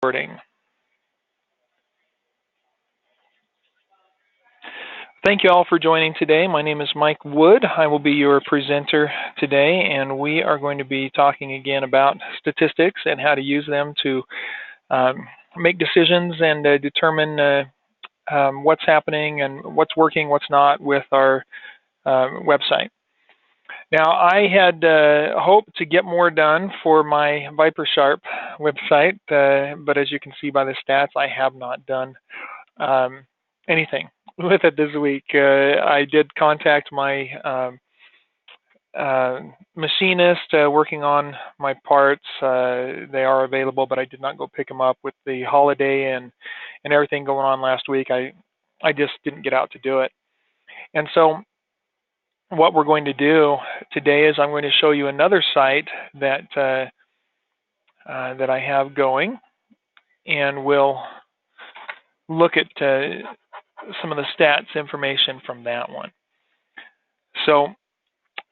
Recording. Thank you all for joining today. My name is Mike Wood. I will be your presenter today, and we are going to be talking again about statistics and how to use them to make decisions and determine what's happening and what's working, what's not with our website. Now, I had hoped to get more done for my ViperSharp website, but as you can see by the stats, I have not done anything with it this week. I did contact my machinist working on my parts. They are available, but I did not go pick them up with the holiday and everything going on last week. I just didn't get out to do it. And so what we're going to do today is I'm going to show you another site that that I have going, and we'll look at some of the stats information from that one. So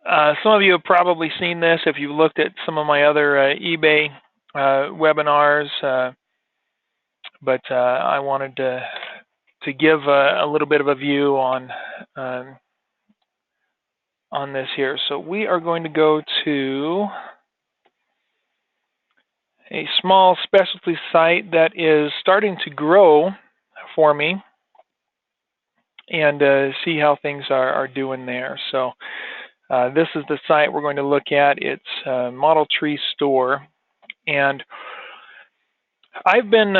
some of you have probably seen this if you've looked at some of my other eBay webinars, but I wanted to give a little bit of a view on this here. So we are going to go to a small specialty site that is starting to grow for me, and see how things are doing there. So this is the site we're going to look at. It's Model Tree Store, and I've been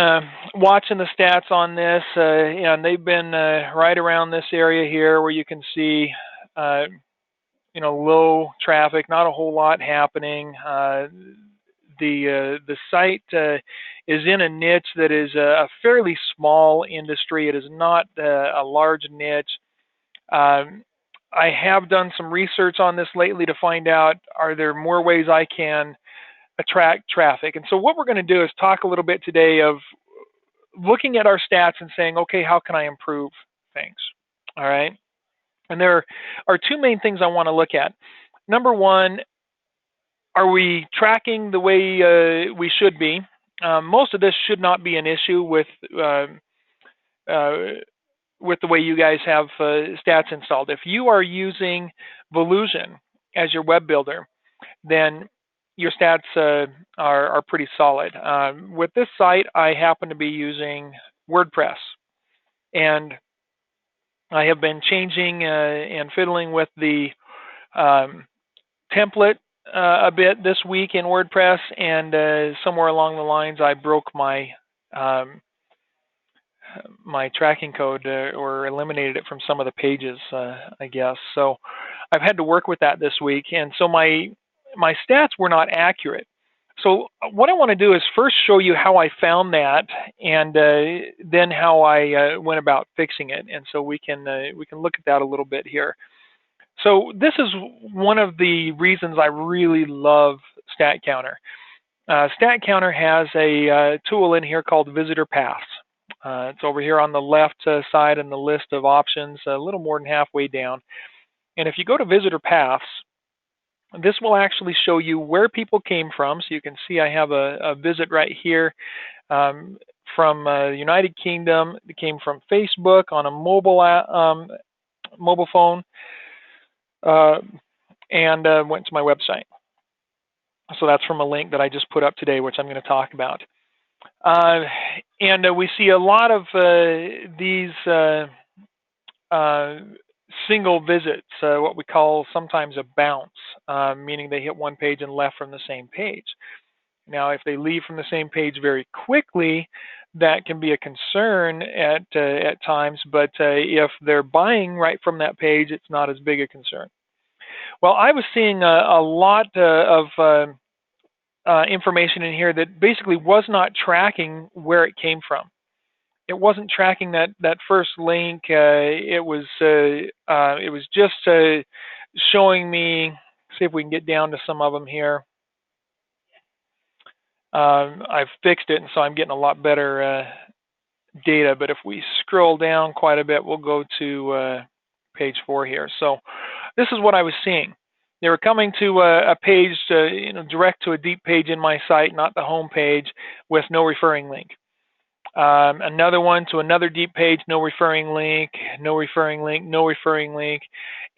watching the stats on this, and they've been right around this area here where you can see low traffic, not a whole lot happening. The site is in a niche that is a fairly small industry. It is not a large niche. I have done some research on this lately to find out, are there more ways I can attract traffic? And so what we're going to do is talk a little bit today of looking at our stats and saying, okay, how can I improve things? All right. And there are two main things I want to look at. Number one, are we tracking the way we should be? Most of this should not be an issue with the way you guys have stats installed. If you are using Volusion as your web builder, then your stats are pretty solid. With this site, I happen to be using WordPress, and I have been changing and fiddling with the template a bit this week in WordPress, and somewhere along the lines I broke my my tracking code or eliminated it from some of the pages, I guess. So I've had to work with that this week, and so my stats were not accurate. So what I want to do is first show you how I found that, and then how I went about fixing it. And so we can look at that a little bit here. So this is one of the reasons I really love StatCounter. StatCounter has a tool in here called Visitor Paths. It's over here on the left side in the list of options, a little more than halfway down. And if you go to Visitor Paths, this will actually show you where people came from. So you can see I have a visit right here from the United Kingdom. It came from Facebook on a mobile phone. And went to my website. So that's from a link that I just put up today, which I'm going to talk about. And we see a lot of these single visits, what we call sometimes a bounce, meaning they hit one page and left from the same page. Now, if they leave from the same page very quickly, that can be a concern at times, but if they're buying right from that page, it's not as big a concern. Well, I was seeing a lot of information in here that basically was not tracking where it came from. It wasn't tracking that first link. It was just showing me. See if we can get down to some of them here. I've fixed it, and so I'm getting a lot better data. But if we scroll down quite a bit, we'll go to page 4 here. So this is what I was seeing. They were coming to a page, direct to a deep page in my site, not the home page, with no referring link. Another one to another deep page, no referring link, no referring link, no referring link.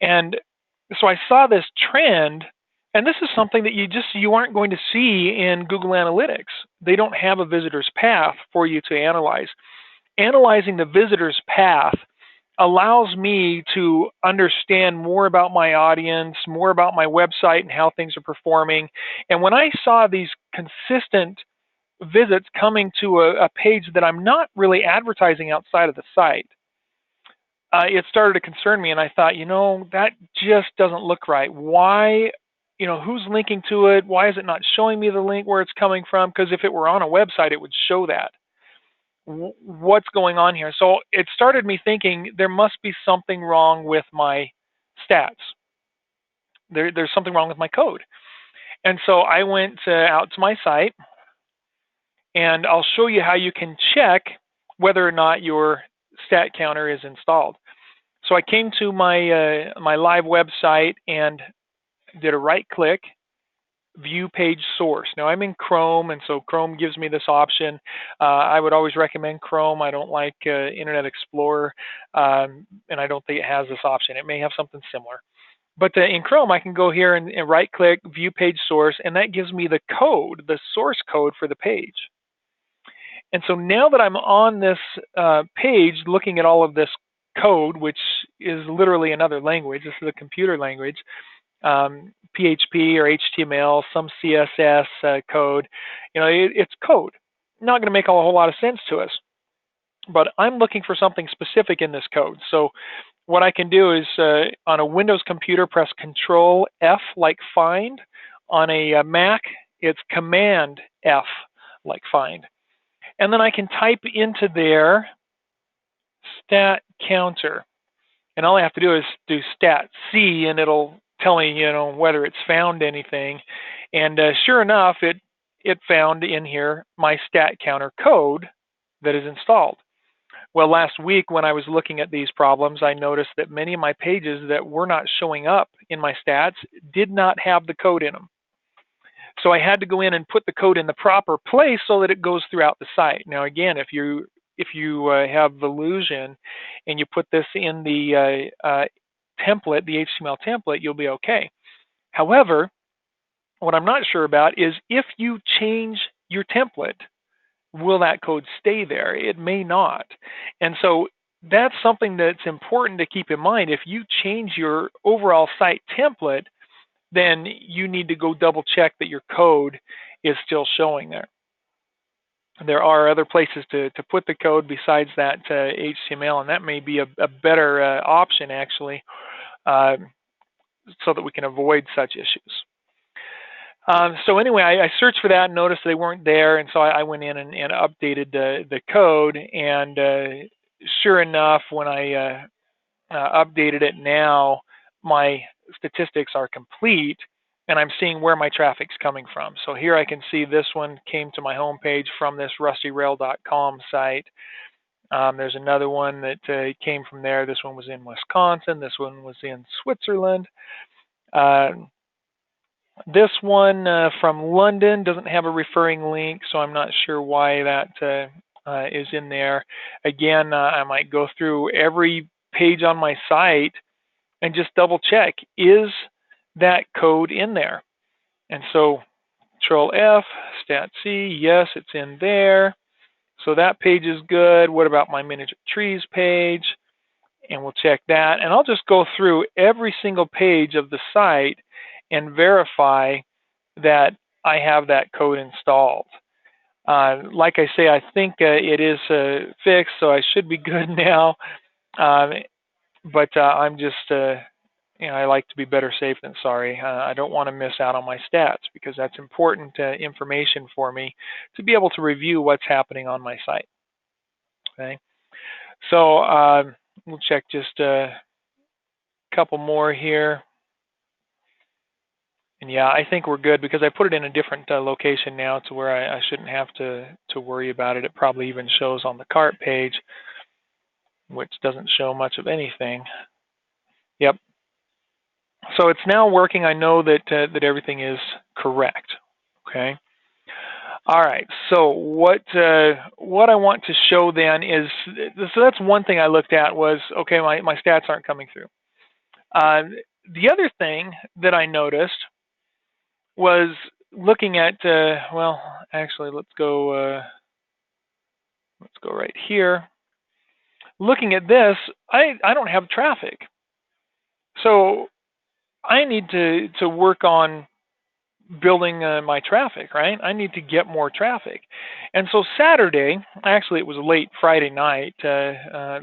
And so I saw this trend, and this is something that you aren't going to see in Google Analytics. They don't have a visitor's path for you to analyze. Analyzing the visitor's path allows me to understand more about my audience, more about my website and how things are performing. And when I saw these consistent visits coming to a page that I'm not really advertising outside of the site, it started to concern me. And I thought, that just doesn't look right. Why, who's linking to it? Why is it not showing me the link where it's coming from? Because if it were on a website, it would show that. What's going on here? So it started me thinking there must be something wrong with my stats. There's something wrong with my code. And so I went out to my site, and I'll show you how you can check whether or not your stat counter is installed. So I came to my live website and did a right click, view page source. Now I'm in Chrome, and so Chrome gives me this option. I would always recommend Chrome. I don't like Internet Explorer, and I don't think it has this option. It may have something similar. But in Chrome, I can go here and right click, view page source, and that gives me the code, the source code for the page. And so now that I'm on this page looking at all of this code, which is literally another language, this is a computer language, PHP or HTML, some CSS code, it's code. Not going to make a whole lot of sense to us, but I'm looking for something specific in this code. So what I can do is on a Windows computer, press Control F like find. On a Mac, it's Command F like find. And then I can type into there stat counter. And all I have to do is do stat C, and it'll tell me, whether it's found anything. And sure enough, it found in here my stat counter code that is installed. Well, last week when I was looking at these problems, I noticed that many of my pages that were not showing up in my stats did not have the code in them. So I had to go in and put the code in the proper place so that it goes throughout the site. Now, again, if you have Volusion and you put this in the template, the HTML template, you'll be okay. However, what I'm not sure about is if you change your template, will that code stay there? It may not. And so that's something that's important to keep in mind. If you change your overall site template, then you need to go double check that your code is still showing there. There are other places to put the code besides that HTML, and that may be a better option actually, so that we can avoid such issues. So anyway, I searched for that and noticed they weren't there, and so I went in and updated the code, and sure enough, when I updated it now, my statistics are complete, and I'm seeing where my traffic's coming from. So here I can see this one came to my homepage from this rustyrail.com site. There's another one that came from there. This one was in Wisconsin. This one was in Switzerland. This one from London doesn't have a referring link, so I'm not sure why that is in there. Again, I might go through every page on my site and just double check, is that code in there? And so Control F, Stat C, yes, it's in there. So that page is good. What about my miniature trees page? And we'll check that. And I'll just go through every single page of the site and verify that I have that code installed. Like I say, I think it is fixed, so I should be good now. But I'm just, I like to be better safe than sorry. I don't want to miss out on my stats because that's important information for me to be able to review what's happening on my site. Okay, so we'll check just a couple more here. And yeah, I think we're good because I put it in a different location now to where I shouldn't have to worry about it. It probably even shows on the cart page, which doesn't show much of anything. Yep. So it's now working. I know that that everything is correct. Okay. All right. So what I want to show then is, so that's one thing I looked at was, okay, my stats aren't coming through. The other thing that I noticed was looking at, well, actually, let's go right here. Looking at this, I don't have traffic, so I need to work on building my traffic, right? I need to get more traffic. And so Saturday, actually it was late Friday night,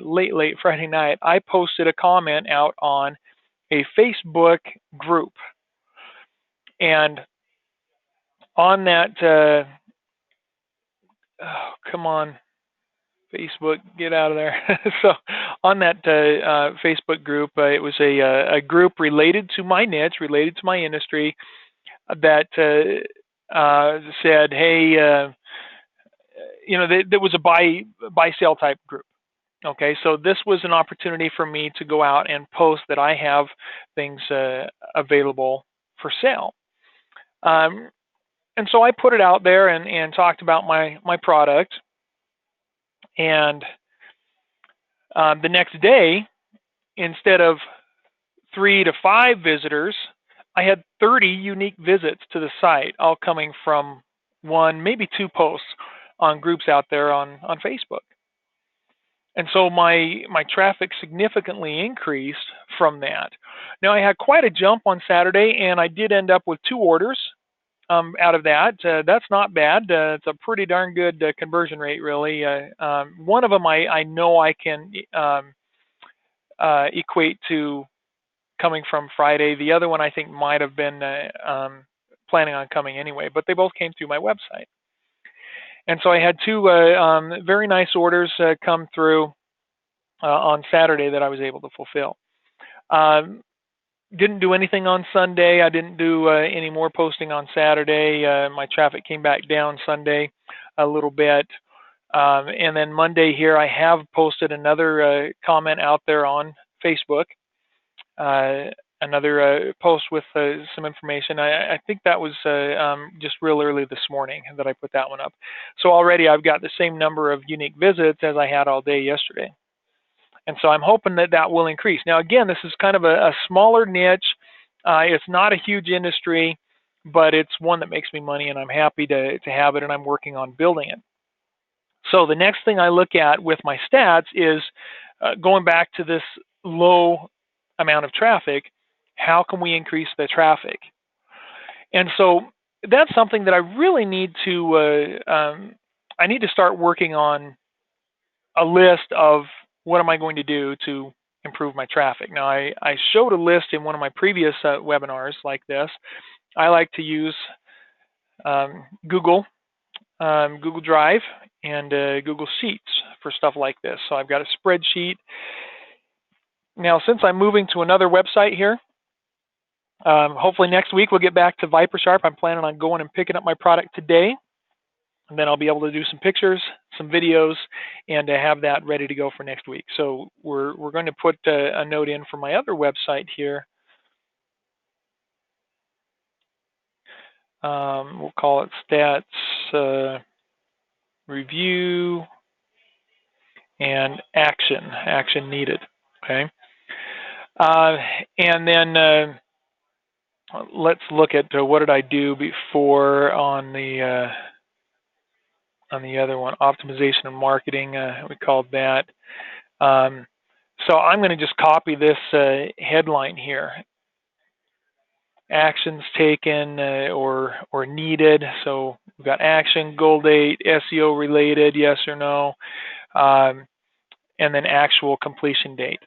late Friday night, I posted a comment out on a Facebook group. And on that, oh, come on, Facebook, get out of there. So on that Facebook group, it was a group related to my niche, related to my industry, that said, hey, there was a buy sell type group. Okay, so this was an opportunity for me to go out and post that I have things available for sale. And so I put it out there and talked about my product. And the next day, instead of 3 to 5 visitors, I had 30 unique visits to the site, all coming from one, maybe 2 posts on groups out there on Facebook. And so my traffic significantly increased from that. Now I had quite a jump on Saturday, and I did end up with 2 orders out of that. That's not bad. It's a pretty darn good conversion rate, really. One of them I know I can equate to coming from Friday. The other one I think might have been planning on coming anyway, but they both came through my website. And so I had 2 very nice orders come through on Saturday that I was able to fulfill. Didn't do anything on Sunday. I didn't do any more posting on Saturday. My traffic came back down Sunday a little bit. And then Monday here, I have posted another comment out there on Facebook, another post with some information. I think that was just real early this morning that I put that one up. So already I've got the same number of unique visits as I had all day yesterday. And so I'm hoping that that will increase. Now, again, this is kind of a smaller niche. It's not a huge industry, but it's one that makes me money, and I'm happy to have it, and I'm working on building it. So the next thing I look at with my stats is going back to this low amount of traffic. How can we increase the traffic? And so that's something that I really need to I need to start working on a list of what am I going to do to improve my traffic. Now, I showed a list in one of my previous webinars like this. I like to use Google Drive and Google Sheets for stuff like this. So I've got a spreadsheet. Now, since I'm moving to another website here, hopefully next week we'll get back to ViperSharp. I'm planning on going and picking up my product today. And then I'll be able to do some pictures, some videos, and have that ready to go for next week. So we're going to put a note in for my other website here. We'll call it Stats Review and Action Needed. Okay. And then let's look at what did I do before on the other one, optimization and marketing. We called that. So I'm going to just copy this headline here. Actions taken or needed. So we've got action, goal date, SEO related, yes or no, and then actual completion date.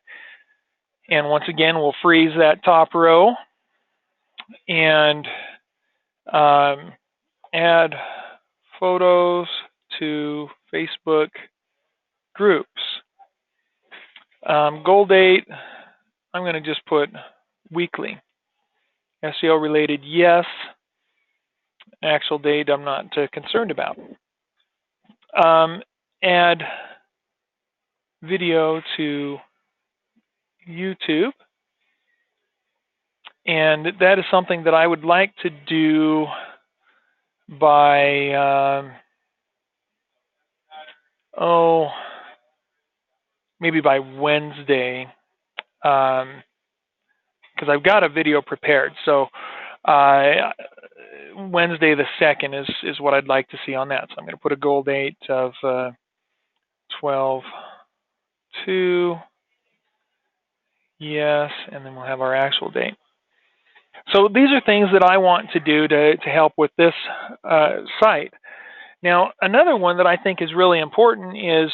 And once again, we'll freeze that top row and add photos to Facebook groups. Goal date, I'm going to just put weekly. SEO related, yes. Actual date, I'm not concerned about. Add video to YouTube. And that is something that I would like to do by maybe by Wednesday, because I've got a video prepared. So Wednesday the 2nd is what I'd like to see on that. So I'm going to put a goal date of 12/2, yes, and then we'll have our actual date. So these are things that I want to do to help with this site. Now, another one that I think is really important is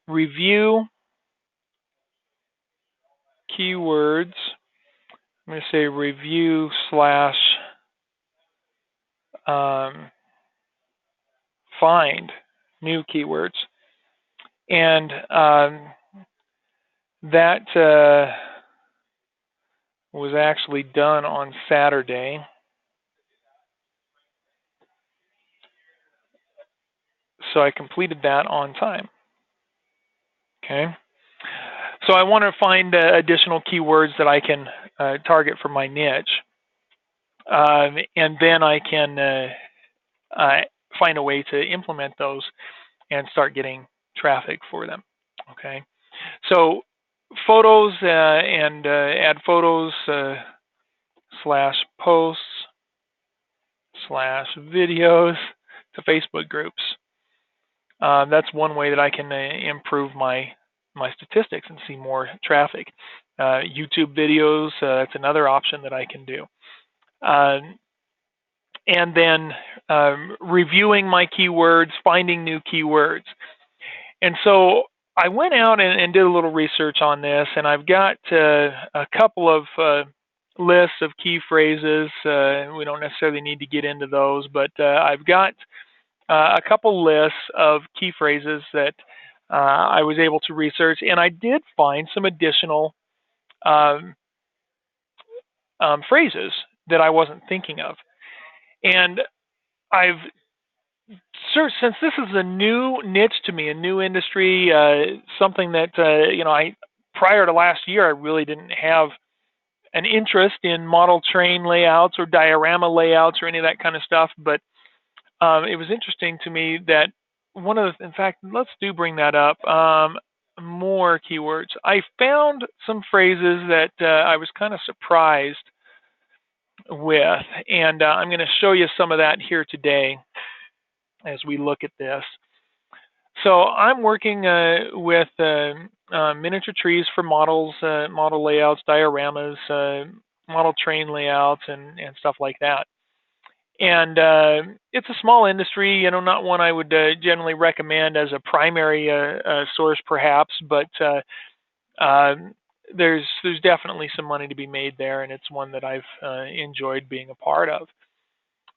review keywords. I'm going to say review slash find new keywords. And that was actually done on Saturday. So I completed that on time. Okay. So I want to find additional keywords that I can target for my niche. And then I can find a way to implement those and start getting traffic for them. Okay. So photos and add photos slash posts slash videos to Facebook groups. That's one way that I can improve my statistics and see more traffic. YouTube videos, that's another option that I can do. And then reviewing my keywords, finding new keywords. And so I went out and did a little research on this, and I've got a couple of lists of key phrases. We don't necessarily need to get into those, but I've got a couple lists of key phrases that I was able to research, and I did find some additional phrases that I wasn't thinking of. And I've searched, since this is a new niche to me, a new industry, something that I prior to last year I really didn't have an interest in model train layouts or diorama layouts or any of that kind of stuff, but it was interesting to me that in fact, let's bring that up. More keywords. I found some phrases that I was kind of surprised with, and I'm going to show you some of that here today as we look at this. So I'm working with miniature trees for models, model layouts, dioramas, model train layouts, and stuff like that. And it's a small industry, not one I would generally recommend as a primary source, perhaps, but there's definitely some money to be made there, and it's one that I've enjoyed being a part of.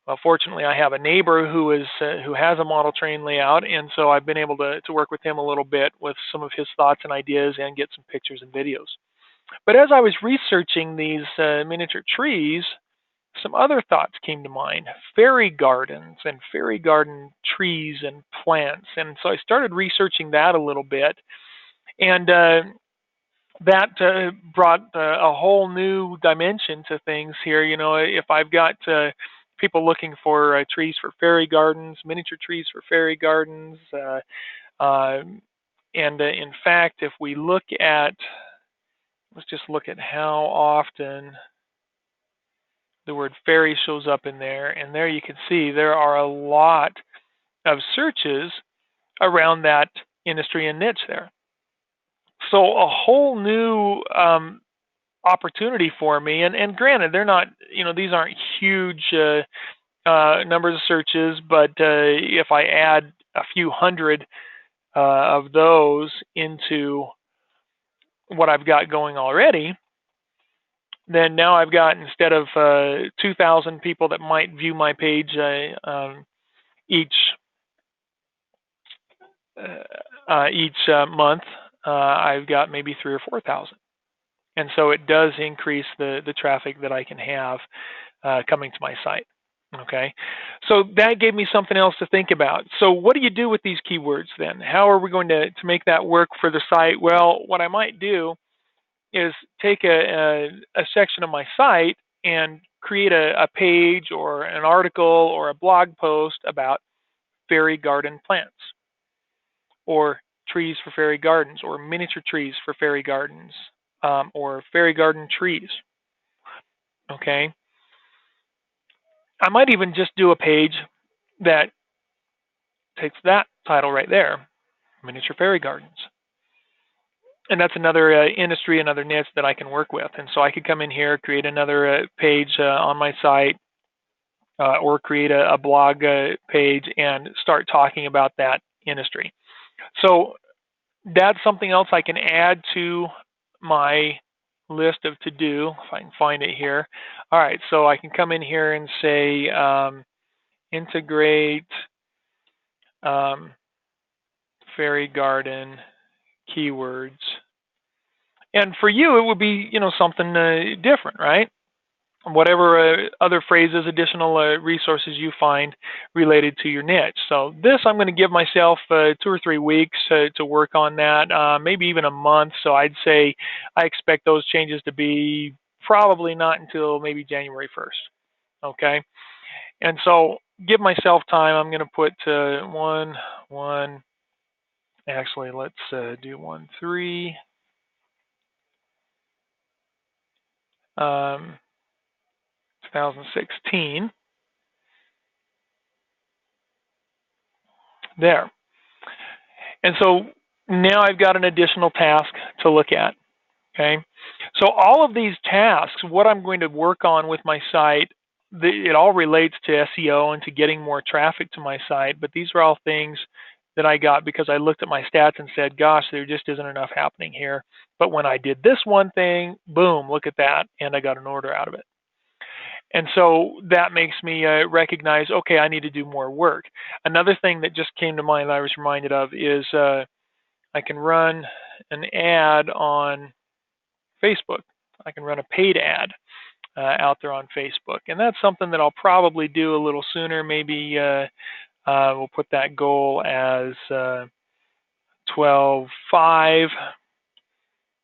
Well, fortunately, I have a neighbor who has a model train layout, and so I've been able to work with him a little bit with some of his thoughts and ideas and get some pictures and videos. But as I was researching these miniature trees, some other thoughts came to mind: fairy gardens and fairy garden trees and plants. And so I started researching that a little bit, and that brought a whole new dimension to things here. If I've got people looking for trees for fairy gardens, miniature trees for fairy gardens, and in fact, if we let's just look at how often the word fairy shows up in there, and there you can see there are a lot of searches around that industry and niche there. So a whole new opportunity for me, and granted, they're not, these aren't huge numbers of searches, but if I add a few hundred of those into what I've got going already, then now I've got, instead of 2,000 people that might view my page each month, I've got maybe 3,000 or 4,000, and so it does increase the traffic that I can have coming to my site. Okay, so that gave me something else to think about. So what do you do with these keywords then? How are we going to make that work for the site? Well, what I might do is take a section of my site and create a page or an article or a blog post about fairy garden plants, or trees for fairy gardens, or miniature trees for fairy gardens, or fairy garden trees. Okay. I might even just do a page that takes that title right there, miniature fairy gardens. And that's another industry, another niche that I can work with. And so I could come in here, create another page on my site, or create a blog page and start talking about that industry. So that's something else I can add to my list of to do, if I can find it here. All right, so I can come in here and say integrate fairy garden keywords. And for you, it would be, something different, right? Whatever other phrases, additional resources you find related to your niche. So this, I'm going to give myself 2 or 3 weeks to work on that, maybe even a month. So I'd say I expect those changes to be probably not until maybe January 1st. Okay. And so give myself time. I'm going to put 1, actually, let's do 1, 3. 2016. There. And so now I've got an additional task to look at. Okay. So all of these tasks, what I'm going to work on with my site, it all relates to SEO and to getting more traffic to my site. But these are all things that I got because I looked at my stats and said, gosh, there just isn't enough happening here. But when I did this one thing, boom, look at that. And I got an order out of it. And so that makes me recognize, okay, I need to do more work. Another thing that just came to mind that I was reminded of is I can run an ad on Facebook. I can run a paid ad out there on Facebook. And that's something that I'll probably do a little sooner. Maybe we'll put that goal as 12/5,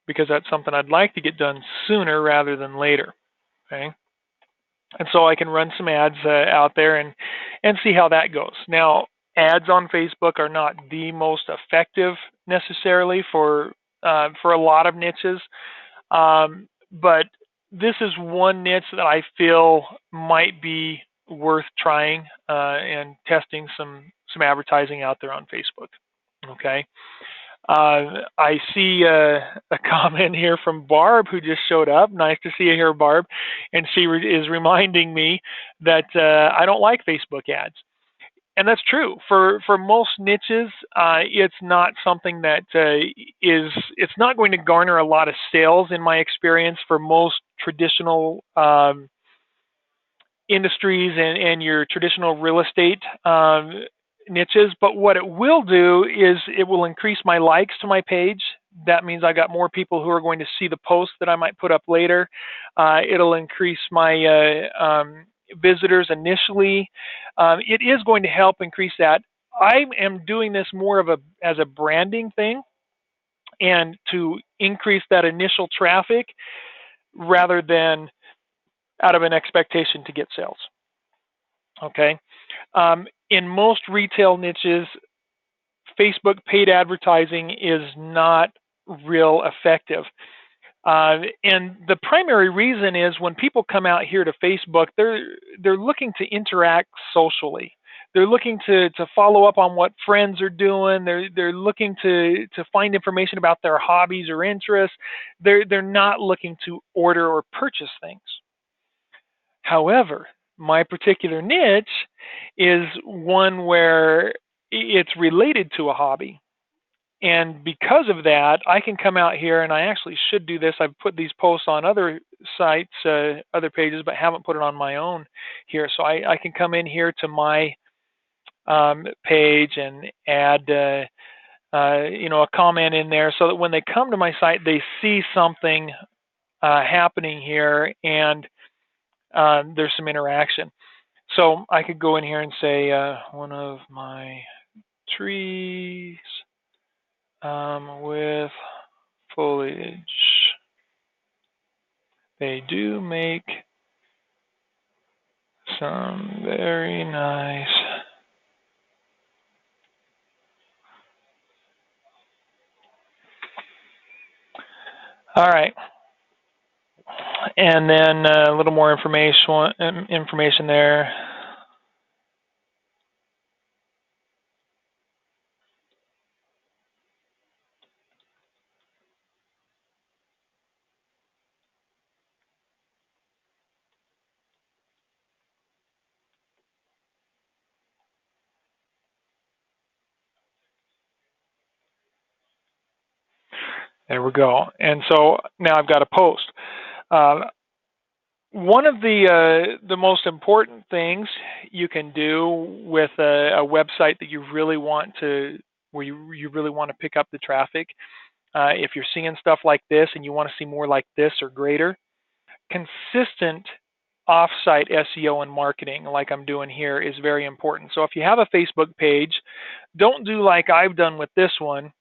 because that's something I'd like to get done sooner rather than later. Okay. And so I can run some ads out there and see how that goes. Now, ads on Facebook are not the most effective necessarily for a lot of niches, but this is one niche that I feel might be worth trying and testing some advertising out there on Facebook. Okay. I see a comment here from Barb, who just showed up. Nice to see you here, Barb. And she is reminding me that I don't like Facebook ads. And that's true. For most niches, it's not something that it's not going to garner a lot of sales in my experience for most traditional industries and your traditional real estate niches. But what it will do is it will increase my likes to my page. That means I got more people who are going to see the post that I might put up later. It'll increase my visitors initially. It is going to help increase that. I am doing this more of as a branding thing and to increase that initial traffic rather than out of an expectation to get sales. Okay. In most retail niches, Facebook paid advertising is not real effective. And the primary reason is when people come out here to Facebook, they're looking to interact socially. They're looking to follow up on what friends are doing. They're looking to find information about their hobbies or interests. They're not looking to order or purchase things. However, my particular niche is one where it's related to a hobby. And because of that, I can come out here, and I actually should do this. I've put these posts on other sites, other pages, but haven't put it on my own here. So I can come in here to my page and add a comment in there so that when they come to my site, they see something happening here, and there's some interaction. So I could go in here and say one of my trees with foliage. They do make Some very nice. All right. And then a little more information there. There we go. And so now I've got a post. One of the most important things you can do with a website that you really want to, where you really want to pick up the traffic, if you're seeing stuff like this and you want to see more like this or greater, consistent offsite SEO and marketing like I'm doing here is very important. So if you have a Facebook page, don't do like I've done with this one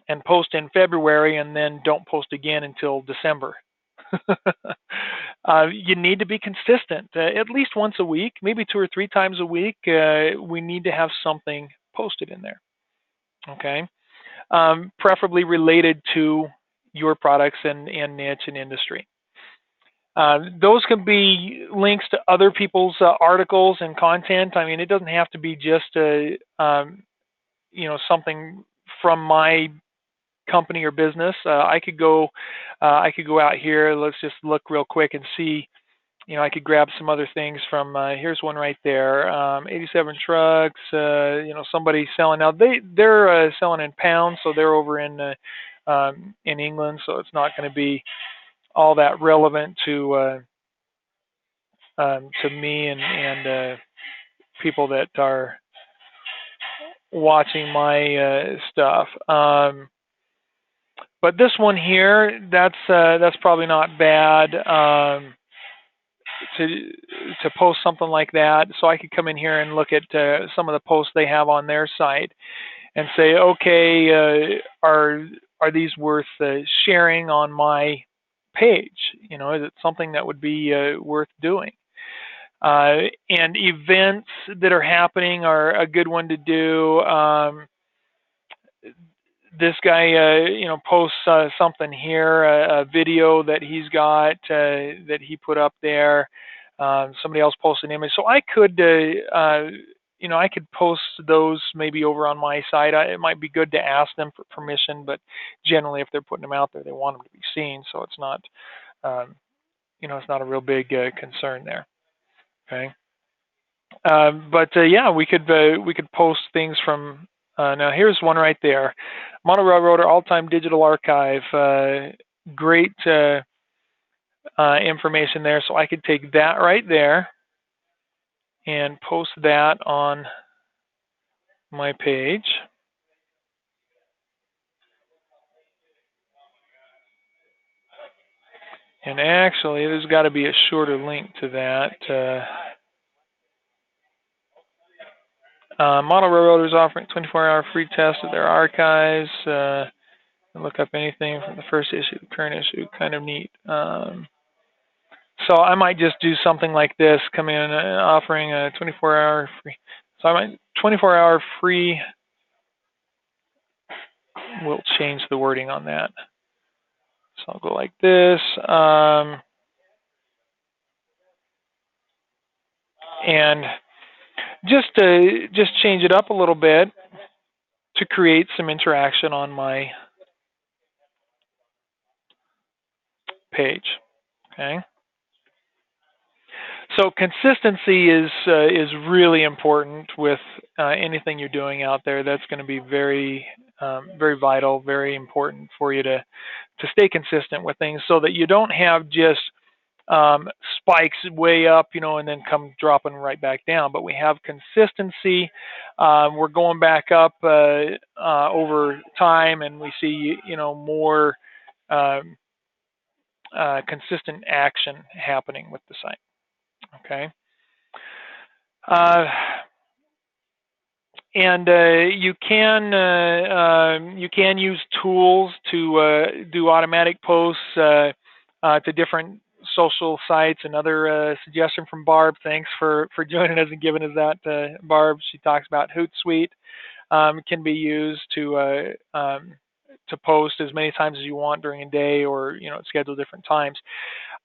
and post in February and then don't post again until December. You need to be consistent, at least once a week, maybe 2 or 3 times a week. We need to have something posted in there, okay? Preferably related to your products and niche and industry. Those can be links to other people's articles and content. I mean, it doesn't have to be just something from my company or business. I could go out here. Let's just look real quick and see. I could grab some other things from. Here's one right there. 87 trucks. Somebody selling now. They're selling in pounds, so they're over in England. So it's not going to be all that relevant to me and people that are watching my stuff. But this one here, that's probably not bad to post something like that. So I could come in here and look at some of the posts they have on their site and say, okay, are these worth sharing on my page? Is it something that would be worth doing? And events that are happening are a good one to do. This guy, posts something here, a video that he's got that he put up there. Somebody else posts an image, so I could, I could post those maybe over on my site. It might be good to ask them for permission, but generally, if they're putting them out there, they want them to be seen, so it's not, it's not a real big concern there. Okay, but yeah, we could post things from. Now here's one right there. Model Railroader All-Time Digital Archive. Great information there. So I could take that right there and post that on my page. And actually, there's got to be a shorter link to that. Model Railroaders offering 24-hour free test of their archives. Look up anything from the first issue, the current issue. Kind of neat. So I might just do something like this, come in offering a 24-hour free. So I might 24-hour free. We'll change the wording on that. So I'll go like this. And just change it up a little bit to create some interaction on my page. Okay. So consistency is really important with anything you're doing out there. That's going to be very very vital, very important for you to stay consistent with things, so that you don't have just spikes way up, and then come dropping right back down. But we have consistency. We're going back up over time, and we see more consistent action happening with the site. Okay. And you can use tools to do automatic posts to different social sites. Another suggestion from Barb. Thanks for joining us and giving us that, Barb. She talks about Hootsuite can be used to post as many times as you want during a day, or schedule different times.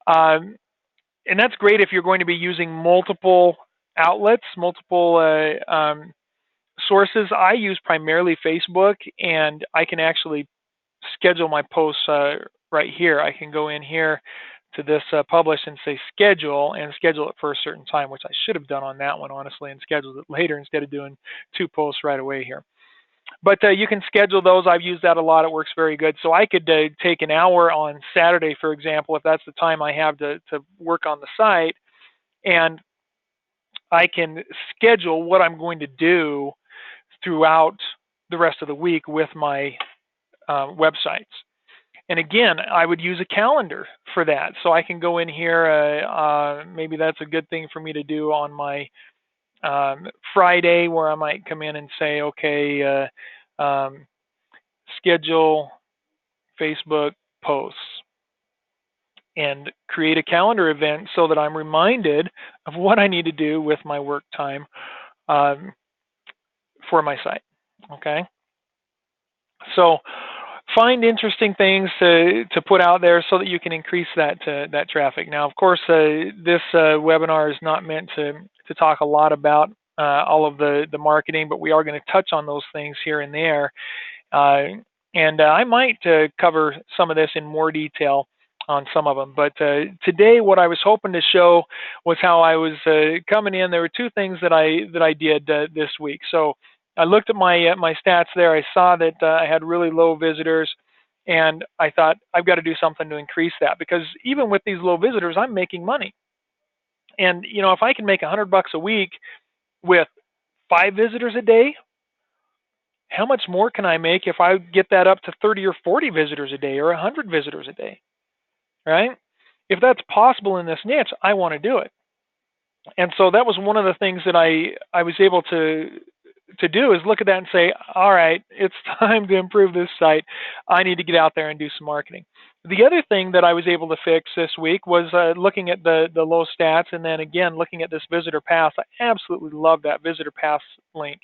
And that's great if you're going to be using multiple outlets, multiple sources. I use primarily Facebook, and I can actually schedule my posts right here. I can go in here to this publish and say schedule, and schedule it for a certain time, which I should have done on that one, honestly, and scheduled it later instead of doing 2 posts right away here. But you can schedule those. I've used that a lot. It works very good. So I could take an hour on Saturday, for example, if that's the time I have to work on the site, and I can schedule what I'm going to do throughout the rest of the week with my websites. And again, I would use a calendar for that. So I can go in here. Maybe that's a good thing for me to do on my Friday, where I might come in and say, okay, schedule Facebook posts, and create a calendar event so that I'm reminded of what I need to do with my work time for my site. Okay. So find interesting things to put out there so that you can increase that traffic. Now, of course, this webinar is not meant to talk a lot about all of the marketing, but we are going to touch on those things here and there. And I might cover some of this in more detail on some of them. But today, what I was hoping to show was how I was coming in. There were 2 things that I did this week. So I looked at my stats there. I saw that I had really low visitors, and I thought I've got to do something to increase that, because even with these low visitors, I'm making money. And if I can make $100 a week with 5 visitors a day, how much more can I make if I get that up to 30 or 40 visitors a day, or 100 visitors a day, right? If that's possible in this niche, I want to do it. And so that was one of the things that I was able to do, is look at that and say, all right, it's time to improve this site. I need to get out there and do some marketing. The other thing that I was able to fix this week was looking at the low stats, and then again looking at this visitor pass. I absolutely love that visitor pass link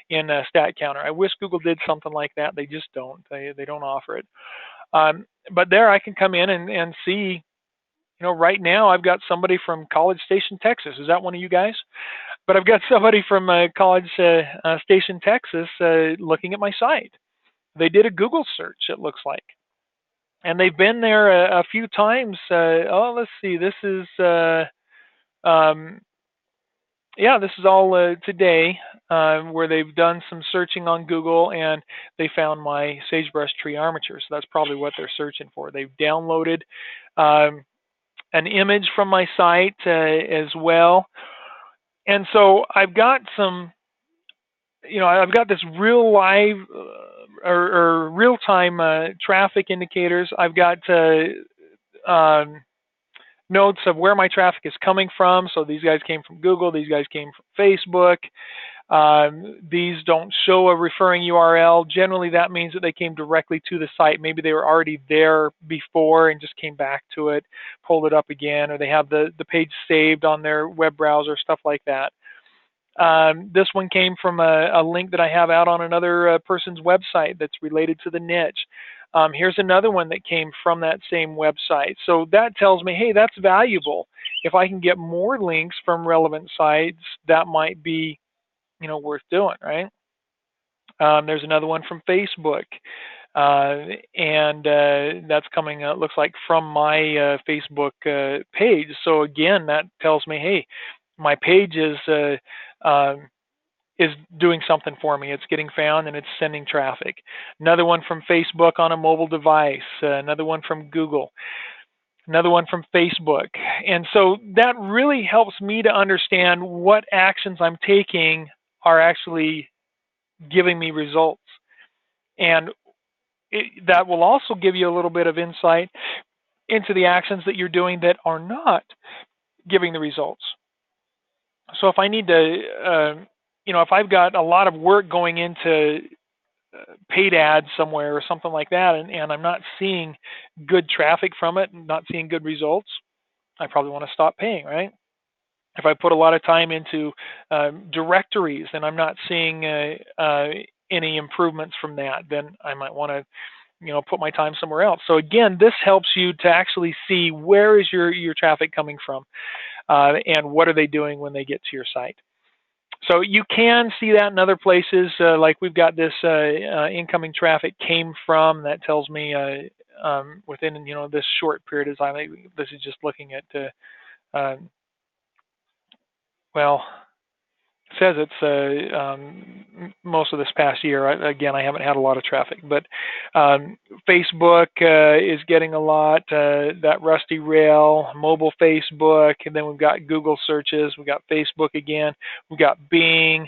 in Stat Counter. I wish Google did something like that. They just don't. They don't offer it. But there I can come in and see, right now I've got somebody from College Station, Texas. Is that one of you guys? But I've got somebody from College Station, Texas, looking at my site. They did a Google search, it looks like. And they've been there a few times. Let's see. This is, this is all today, where they've done some searching on Google, and they found my sagebrush tree armature. So that's probably what they're searching for. They've downloaded an image from my site as well. And so I've got some, I've got this real live or real-time traffic indicators. I've got notes of where my traffic is coming from. So these guys came from Google. These guys came from Facebook. These don't show a referring URL. Generally, that means that they came directly to the site. Maybe they were already there before and just came back to it, pulled it up again, or they have the page saved on their web browser, stuff like that. This one came from a link that I have out on another person's website that's related to the niche. Here's another one that came from that same website. So that tells me, hey, that's valuable. If I can get more links from relevant sites, that might be, worth doing, right? There's another one from Facebook. And that's coming, looks like, from my Facebook page. So again, that tells me, hey, my page is doing something for me. It's getting found and it's sending traffic. Another one from Facebook on a mobile device. Another one from Google. Another one from Facebook. And so that really helps me to understand what actions I'm taking are actually giving me results. And that will also give you a little bit of insight into the actions that you're doing that are not giving the results. So if I need to, if I've got a lot of work going into paid ads somewhere or something like that, and I'm not seeing good traffic from it, and not seeing good results, I probably want to stop paying, right? If I put a lot of time into directories and I'm not seeing any improvements from that, then I might want to put my time somewhere else. So again, this helps you to actually see where is your traffic coming from, and what are they doing when they get to your site. So you can see that in other places, like we've got this incoming traffic came from. That tells me within this short period of time. This is just looking at well, it says it's most of this past year. Again, I haven't had a lot of traffic, but Facebook is getting a lot. That Rusty Rail, mobile Facebook, and then we've got Google searches. We've got Facebook again. We've got Bing.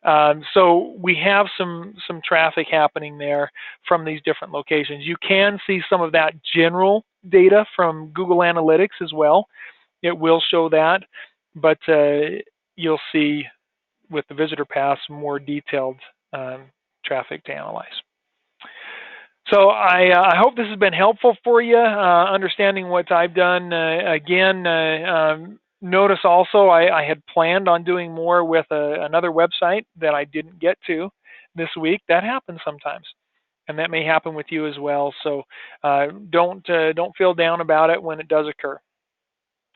So we have some traffic happening there from these different locations. You can see some of that general data from Google Analytics as well. It will show that, but you'll see with the visitor pass more detailed traffic to analyze. So I hope this has been helpful for you, understanding what I've done. Notice also I had planned on doing more with another website that I didn't get to this week. That happens sometimes, and that may happen with you as well. So don't feel down about it when it does occur.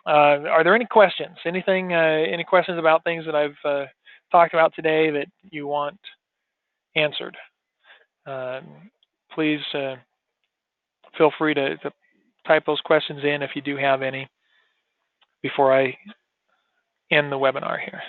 Are there any questions? Any questions about things that I've talked about today that you want answered? Please feel free to type those questions in if you do have any before I end the webinar here.